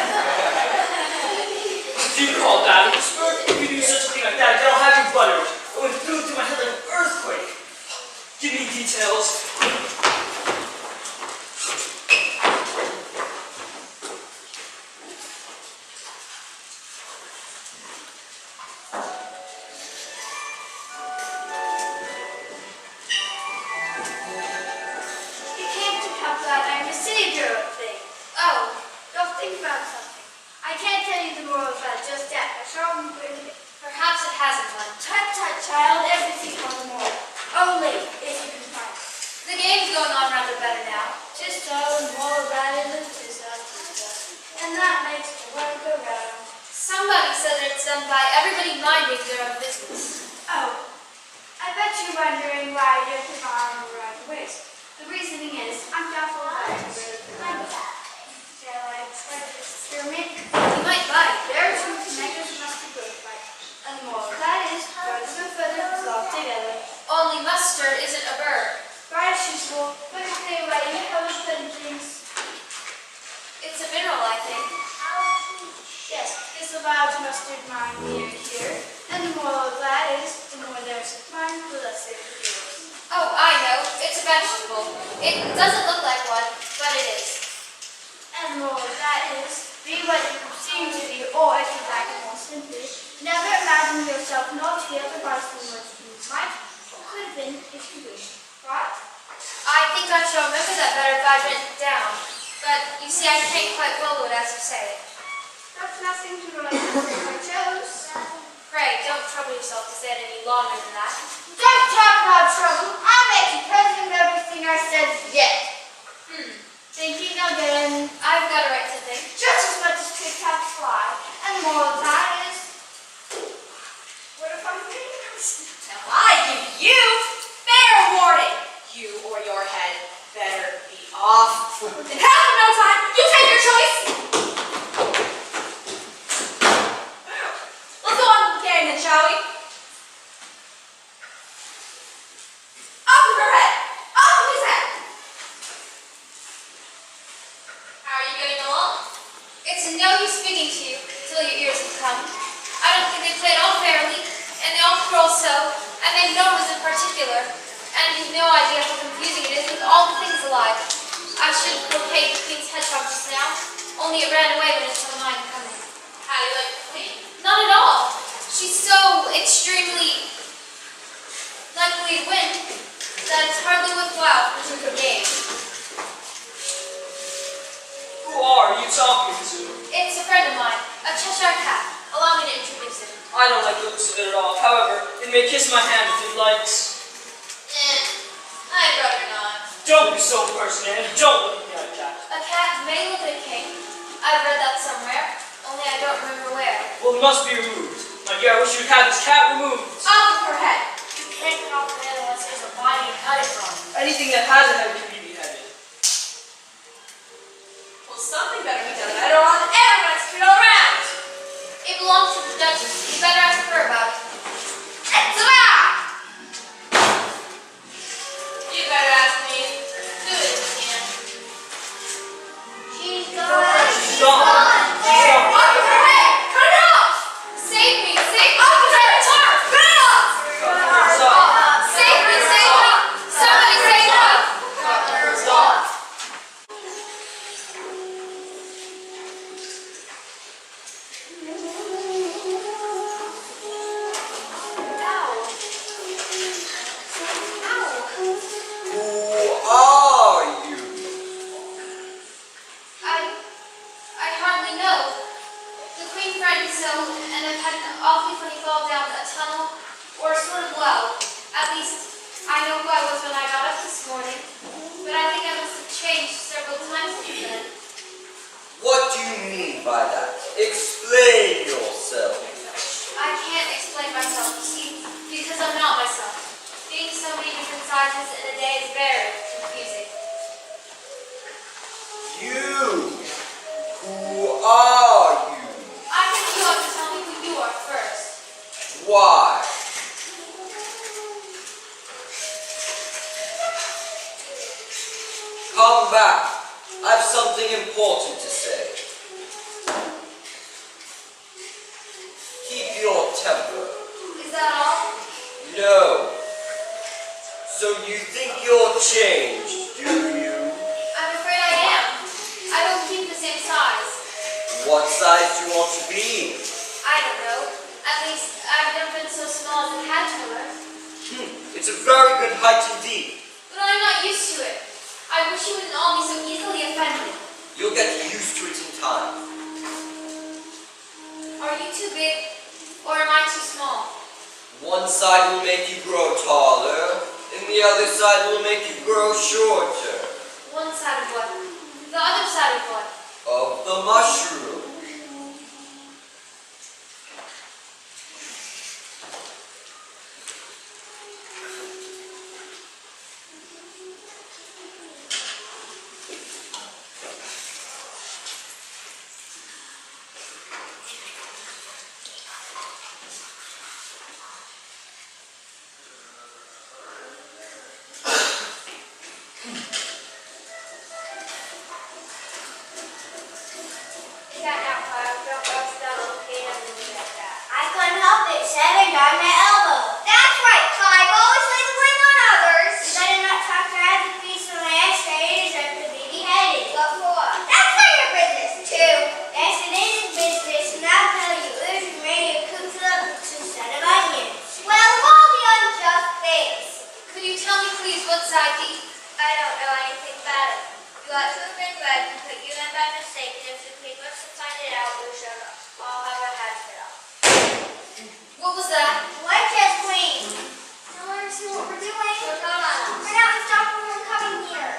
minding their own business. Oh, I bet you're wondering why I don't put my arm around your waist. The reasoning is I'm doubtful that I can really climb with that. Shall I explain this experiment? You might bite. There are two connectors must be good fight. And the moral of that is, birds and feathers flock together. Only mustard isn't a bird. Right as usual, but if they write in how it's done things. It's a mineral, I think. Yes, it's the large mustard mine near here. And the moral of that is, the more there's of mine, the less there is of yours. Oh, I know. It's a vegetable. It doesn't look like one, but it is. And the moral of that is, be what you seem to be, or if you like it more simply, never imagine yourself not to be able to buy from what you might, or could have been if you wished. Right? I think I shall remember that better if I write it down. But you see, I can't quite follow it as you say it. That's nothing to relate to I chose. Pray, don't trouble yourself to say it any longer than that. Don't talk about trouble. I'll make you president of everything I said yet. Thinking again. I've got a right to think. Just as much as pigs have to fly. And the moral of that is, what if I'm famous? Now I give you fair warning. You or your head better be off. In half of no time, you take your choice. Let's go on with the game then, shall we? Off with her head. Off with his head. How are you getting along? It's no use speaking to you until your ears have come. I don't think they play it all fairly, and they all quarrel so, and they know us in particular, and you've no idea how confusing it is with all the things alive. I should have croqueted the Queen's hedgehog just now, only it ran away when it saw mine coming. How do you like the Queen? Not at all. She's so extremely likely to win that it's hardly worthwhile for the game. Who are you talking to? It's a friend of mine, a Cheshire cat. Allow me to introduce him. I don't like the looks of it at all. However, it may kiss my hand if it likes. I'd rather not. Don't be so personal. Don't look at me like that. A cat may look at a king. I've read that somewhere, only I don't remember where. Well, it must be removed. My dear, I wish you'd have this cat removed. Off with her head. You can't cut off the head unless there's a body to cut it from. Anything that has a head can be beheaded. Well, something better be done later on than everyone's to go around. It belongs to the Duchess. You better ask her about it. You better ask me. Do it, Tina. She's gone. She's gone. She's gone. Off with her head. Cut it off. Save me! Save me! Off with her guitar. Cut it off. Save me! Save me! Somebody save me! Who are you? I hardly know. The Queen frightened so, and I've had an awfully funny fall down a tunnel or a sort of well. At least, I know who I was when I got up this morning, but I think I must have changed several times since then. What do you mean by that? Explain yourself. I can't explain myself, you see, because I'm not myself. Being so many different sizes in a day is very confusing. You. Who are you? I think you ought to tell me who you are first. Why? Come back. I have something important to say. Keep your temper. Is that all? No. So you think you're changed, do you? I'm afraid I am. I don't keep the same size. What size do you want to be? I don't know. At least, I've never been so small as a caterpillar. It's a very good height indeed. But I'm not used to it. I wish you wouldn't all be so easily offended. You'll get used to it in time. Are you too big, or am I too small? One side will make you grow taller, and the other side will make you grow shorter. One side of what? The other side of what? Of the mushroom. Psyche? I don't know anything about it. You ought to have been read and put you in by mistake, and if the papers should find it out, we should all have our heads cut off. What was that? What just Queen? I want to see what we're doing. We're not on us. We're not stopping from coming here.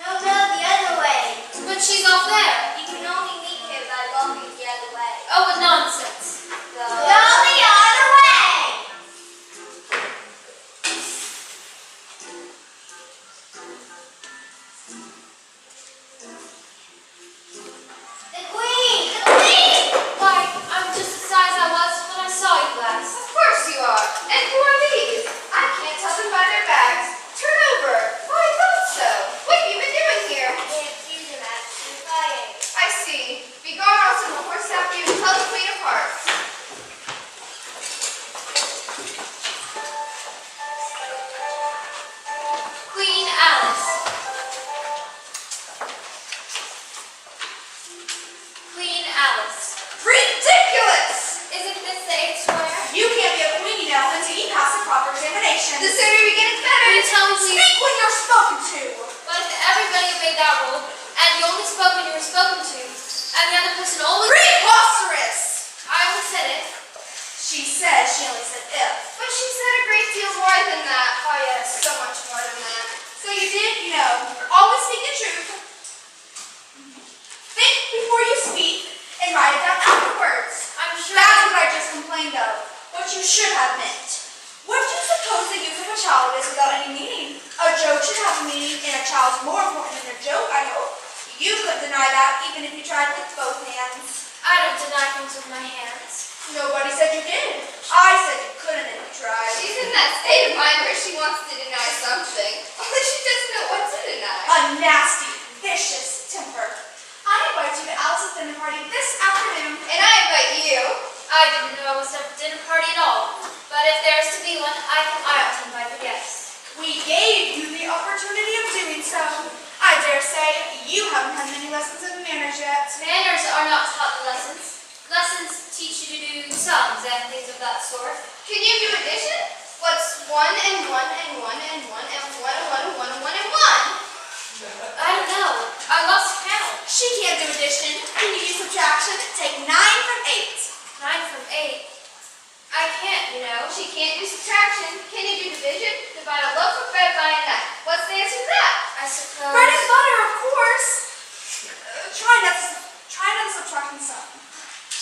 No, the other way. But she's off there. You can only meet him by walking the other way. Oh, what nonsense. Go the other way! The Queen! The Queen! Why, I'm just the size I was when I saw you last. Of course you are. And who are these? I can't tell them by their bags. Turn over. Oh, I thought so. What have you been doing here? I can't see them actually fighting. I see. Be gone, or else I will horse after you and tell the Queen apart. Queen Alice. Queen Alice. Ridiculous! Isn't this the 8th square? You can't be a queen, you know, until you pass the proper examination. The sooner we get it, the better. Will you tell me, please? Speak when you're spoken to. But if everybody obeyed that rule, and you only spoke when you were spoken to, and the other person only... Preposterous! I only said it. She said she only said if. But she said a great deal more than that. Oh yes, so much more than that. So you did, you know, always speak the truth. Think before you speak and write it down afterwards. I'm sure... That's what I just complained of. What you should have meant. What do you suppose the use of a child is without any meaning? A joke should have a meaning, and a child's more important than a joke, I hope. You couldn't deny that, even if you tried with both hands. I don't deny things with my hands. Nobody said you did. I said you couldn't if you tried. She's in that state of mind where she wants to deny something, only she doesn't know what to deny. A nasty, vicious temper. I invite you to Alice's dinner party this afternoon. And I invite you. I didn't know it was a dinner party at all. But if there's to be one, I ought to invite the guests. We gave you the opportunity of doing so. I dare say you haven't had many lessons of manners yet. Manners are not taught in lessons. Lessons teach you to do sums and things of that sort. Can you do addition? What's 1 and 1 and 1 and 1 and 1 and 1 and 1 and 1 and 1? I don't know. I lost count. She can't do addition. Can you do subtraction? Take 9 from 8. 9 from 8. I can't, you know. She can't do subtraction. Can you do division? Divide a loaf of bread by a knife. What's the answer to that? I suppose... Bread and butter, of course. Try not to subtract some.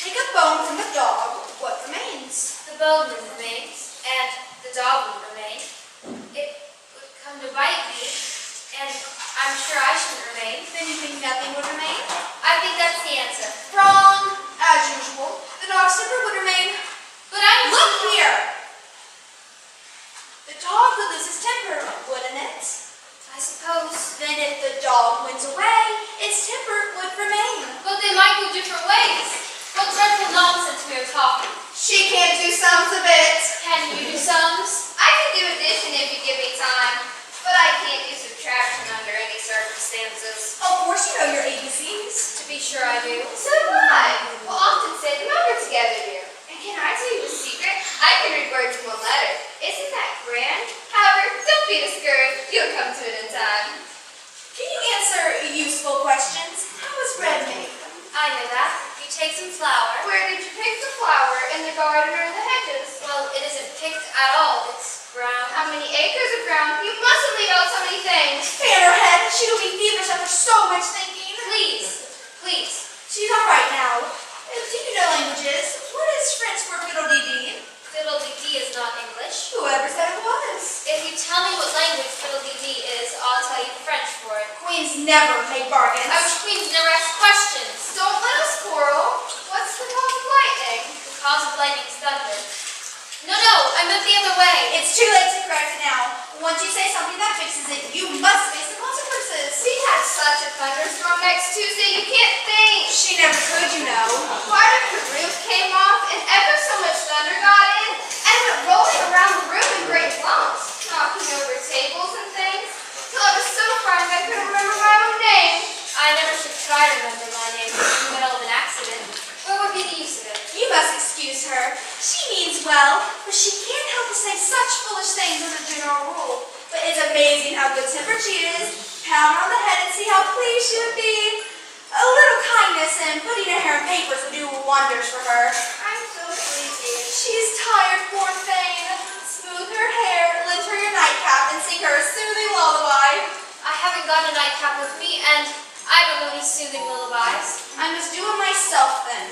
Take a bone from the dog. What remains? The bone remains, and the dog would remain. It would come to bite me, and I'm sure I shouldn't remain. Then you think nothing would remain? I think that's the answer. Wrong, as usual. The dog's temper would remain. But I don't Look see- here. The dog would lose his temper, wouldn't it? I suppose. Then if the dog went away, its temper would remain. But they might go different ways. What dreadful nonsense we are talking. She can't do sums of it. Can you do sums? I can do addition if you give me time, but I can't do subtraction under any circumstances. Of course you know your ABCs. To be sure I do. So do I. We'll often say the number together, dear. And can I tell you a secret? I can read words in one letter. Isn't that grand? However, don't be discouraged. You'll come to it in time. Can you answer useful questions? How is bread made? I know that. You take some flour. Where did you pick the flower? In the garden or in the hedges? Well, it isn't picked at all. It's ground. How many acres of ground? You mustn't leave out so many things. Fan her head. She will be feverish after so much thinking. Please. Please. She's all right now. Do you know languages? What is French for fiddle-dee-dee? Fiddle-dee-dee is not English. Whoever said it was? If you tell me what language fiddle-dee-dee is, I'll tell you French for it. Queens never make bargains. I wish queens never ask questions. Don't let us quarrel. What's the cause of lightning? The cause of lightning is thunder. No, I meant the other way. It's too late to correct it now. Once you say something that fixes it, you must face the consequences. We had such a thunderstorm next Tuesday, you can't think. She never could, you know. Part of the roof came off, and ever so much thunder got in, and went rolling around the room in great lumps, knocking over tables and things, till I was so frightened I couldn't remember my own name. I never should try to remember my name in the middle of an accident. What would be the use of it? You must excuse her. She means well, but she can't help to say such much foolish things as a general rule, but it's amazing how good-tempered she is. Pound her on the head and see how pleased she would be. A little kindness and putting her hair in papers would do wonders for her. I'm so sleepy. She's tired, poor thing. Smooth her hair, lend her your nightcap, and sing her a soothing lullaby. I haven't got a nightcap with me, and I don't know any soothing lullabies. I must do it myself then.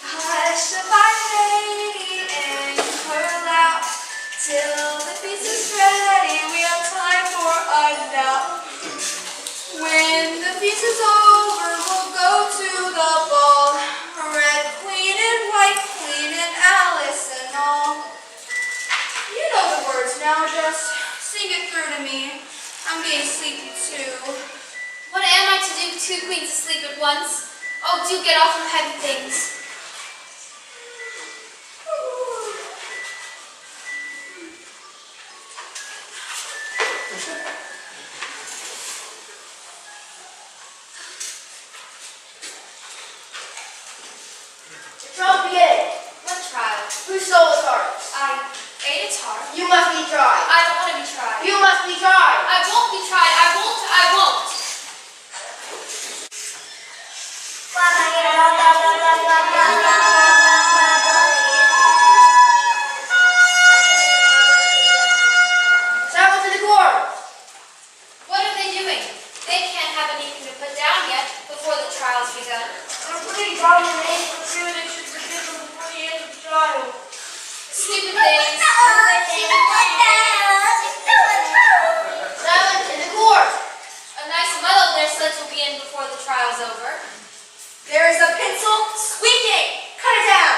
Hush, the fine lady, in her lap, till the feast is ready, we have time for a nap. When the feast is over, we'll go to the ball. Red Queen and White Queen and Alice and all. You know the words now, just sing it through to me. I'm getting sleepy too. What am I to do, two queens asleep at once? Oh, do get off your heavy things. Trial beginning. What trial? Who stole the tarts? I ate a tart. You must be tried. I don't want to be tried. You must be tried. I won't be tried. I won't. Travel to the court. What are they doing? They can't have anything to put down yet before the trial's begun. They're putting down your name for fear they should forgive them before the end of the trial. Stupid things. Travel to the court. A nice muddle their slits will be in before the trial's over. There is a pencil squeaking. Cut it down.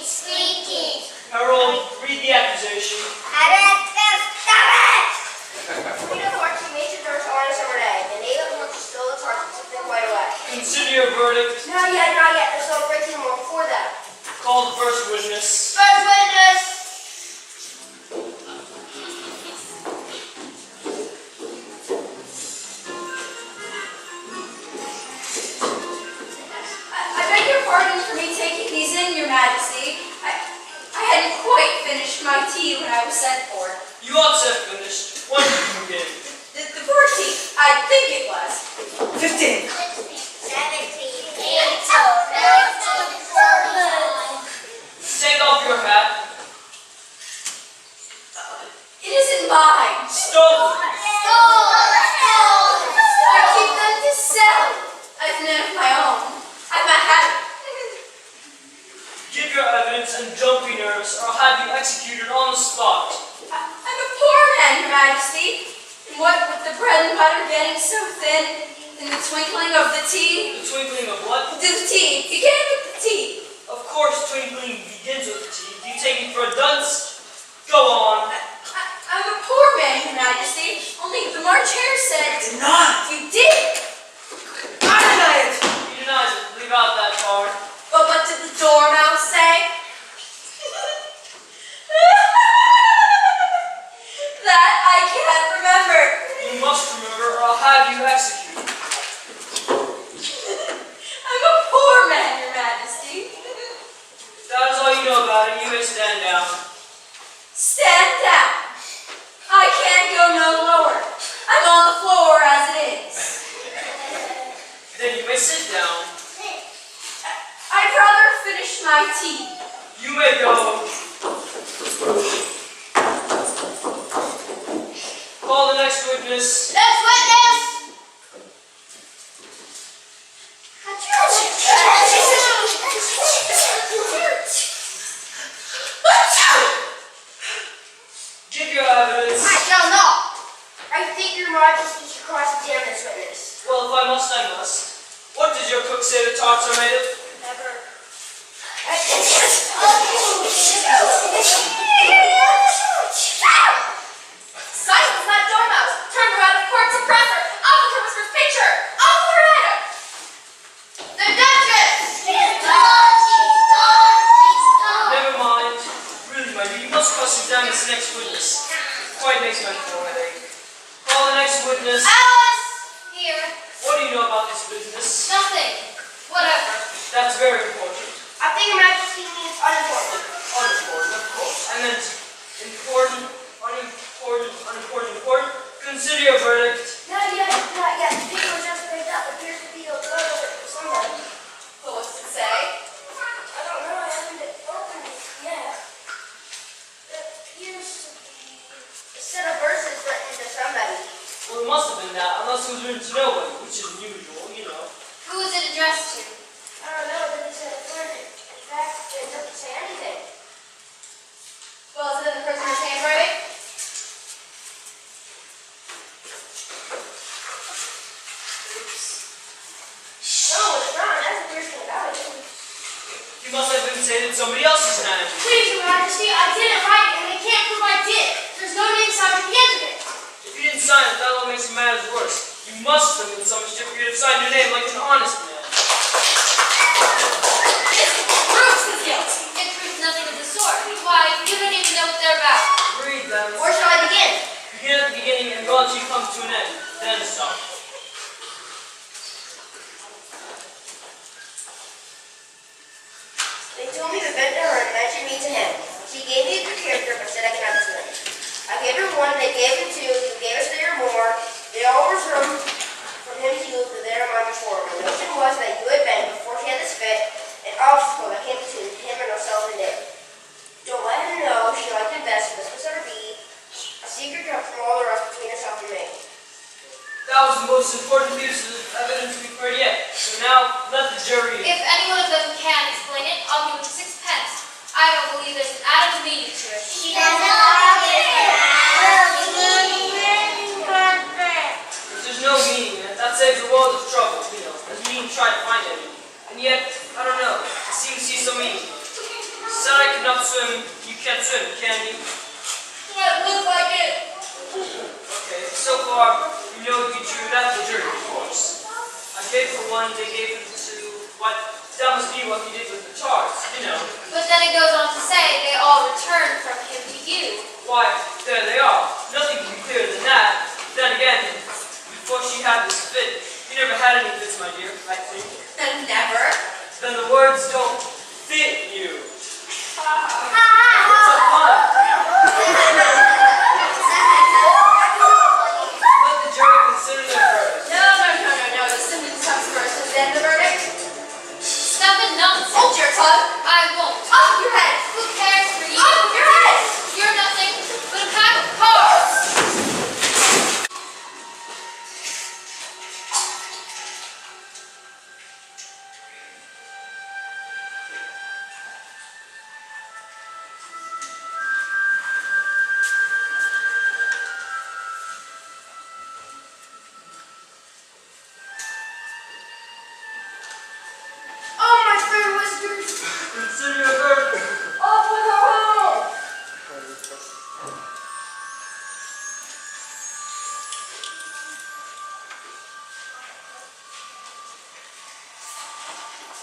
Squeaking. Harold, read the accusation. Queen of Hearts, you made your dirt on a summer day. The knave of hearts stole the tarts and took them quite away. Consider your verdict. Not yet. There's no breaking more before that. Call the first witness. First witness. I beg your pardon for me taking these in, Your Majesty. I hadn't quite finished my tea when I was sent for. You ought to have finished. When did you begin? The 14th, I think it was. 15. 17. Take off your hat. It isn't mine. Stolen. I keep them to sell. I've none of my own. I'm a habit. Give your evidence and don't be nervous, or I'll have you executed on the spot. I'm a poor man, Your Majesty. And what with the bread and butter getting so thin, and the twinkling of the tea. The twinkling of what? The tea. Begin with the tea. Of course, twinkling begins with the tea. Do you take me for a dunce? Go on. I'm a poor man, Your Majesty. Only the March Hare said. Did not. You did. I deny it. You deny it. Leave out that part. But what did the dormouse say? That I can't remember. You must remember, or I'll have you executed. I'm a poor man, Your Majesty. That is all you know about it. You may stand down. Stand down. I can't go no lower. I'm on the floor as it is. Then you may sit down. I'd rather finish my tea. You may go. Call the next witness. Next witness. Give your evidence. I shall not. I think Your Majesty should cross-examine this witness. Well, if I must, I must. What does your cook say the tarts are made of? Never. Silence that dormouse. Turn around the court suppressor. Off the Christmas picture. Off the Loretta. The Duchess. Never mind. Really, my dear, you must cross-examine this next witness. Quite makes my forehead ache. Call the next witness. Alice. Here. What do you know about this business? Nothing. Whatever. That's very important. I think Your Majesty means unimportant. written to nobody, which is unusual, you know. Who was it addressed to? I don't know, it didn't say a word. In fact, it doesn't say anything. Well, is it in the prisoner's handwriting? No, it's not. That's the weird thing about it. You must have been saying somebody else's hand. Please, Your Majesty, I didn't write it, and they can't prove I did. There's no name signed at the end of it. If you didn't sign it, that all makes matters worse. You must have been so much different. You'd have signed your name like an honest man. This proves his guilt. It proves nothing of the sort. Why, you don't even know what they're about. Read them. Where shall I begin? Begin at the beginning and go until you come to an end. Then stop. They told me to bend to her and mention me to him. She gave me a good character, but said I could have two. I gave her one, they gave him two, you gave us 3 or more. They all were from him to you, for there am I before. My notion was that you had been, before she had this fit, an obstacle that came between him and herself and Dick. Don't let him know she liked him best, for this must ever be a secret kept from all the rest between herself and me. That was the most important piece of evidence we've heard yet. So now, let the jury... If any one of them can explain it, I'll give him 6 pence. I don't believe there's an atom of meaning to it. She doesn't love If there's no meaning in it, that saves the world of trouble, you know, as we even try to find any. And yet, I don't know, it seems so easy. Said I could not swim, you can't swim, can you? What looks like it? Okay, so far, you know you drew that the jury, of course. I gave for one, they gave it to what? That must be what you did with the charts, you know. But then it goes on to say they all returned from him to you. Why, there they are. Nothing can be clearer than that. Then again, before she had this fit, you never had any fits, my dear, I think. And never? Then the words don't fit you. It's a pun. Let the jury consider their verdict. No. The sentence comes first, and then the verdict. Stuff and nonsense. Hold your tongue. I won't. Off your head. Who cares for you? Off your head. You're nothing but a pack of cards. Oh, my fair whiskers. Consider your verdict. Off with her home.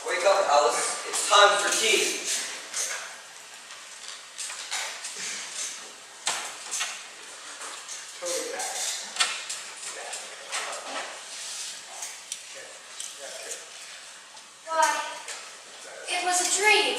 Wake up, Alice. It's time for tea. Why, it was a dream.